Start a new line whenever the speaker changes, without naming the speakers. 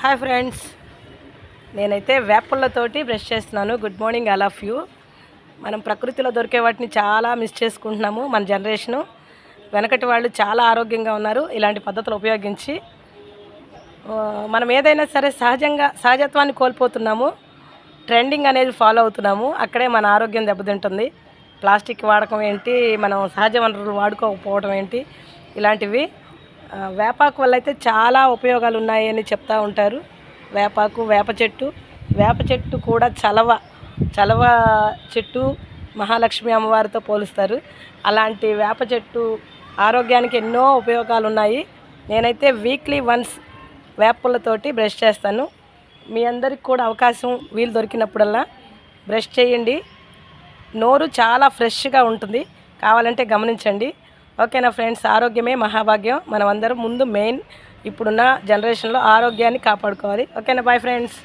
Hi friends, నేనైతే వేపళ్ళతోటి brush చేస్తున్నాను. Good morning all of you. మనం ప్రకృతిలో దొరికే వాటిని చాలా మిస్ చేసుకుంటున్నాము. మన జనరేషను వెనకటి వాళ్ళు చాలా ఆరోగ్యంగా ఉన్నారు. ఇలాంటి పద్ధతులు ఉపయోగించి మనం ఏదైనా సరే సహజత్వాన్ని కోల్పోతున్నాము. ట్రెండింగ్ అనేది ఫాలో అవుతున్నాము. అక్కడే మన ఆరోగ్యం దెబ్బతింటుంది. ప్లాస్టిక్ వాడకం ఏంటి, మనం సహజ వనరులు వాడుకోకపోవడం ఏంటి, ఇలాంటివి. వేపాకు వల్ల అయితే చాలా ఉపయోగాలు ఉన్నాయని చెప్తూ ఉంటారు. వేపాకు, వేప చెట్టు కూడా చలవ చెట్టు మహాలక్ష్మి అమ్మవారితో పోలుస్తారు. అలాంటి వేప చెట్టు ఆరోగ్యానికి ఎన్నో ఉపయోగాలు ఉన్నాయి. నేనైతే వీక్లీ వన్స్ వేపలతోటి బ్రష్ చేస్తాను. మీ అందరికి కూడా అవకాశం వీలు దొరికినప్పుడల్లా బ్రష్ చేయండి. నోరు చాలా ఫ్రెష్గా ఉంటుంది. కావాలంటే గమనించండి. ఓకేనా ఫ్రెండ్స్, ఆరోగ్యమే మహాభాగ్యం. మనం అందరం ముందు మెయిన్ ఇప్పుడున్న జనరేషన్లో ఆరోగ్యాన్ని కాపాడుకోవాలి. ఓకేనా, బాయ్ ఫ్రెండ్స్.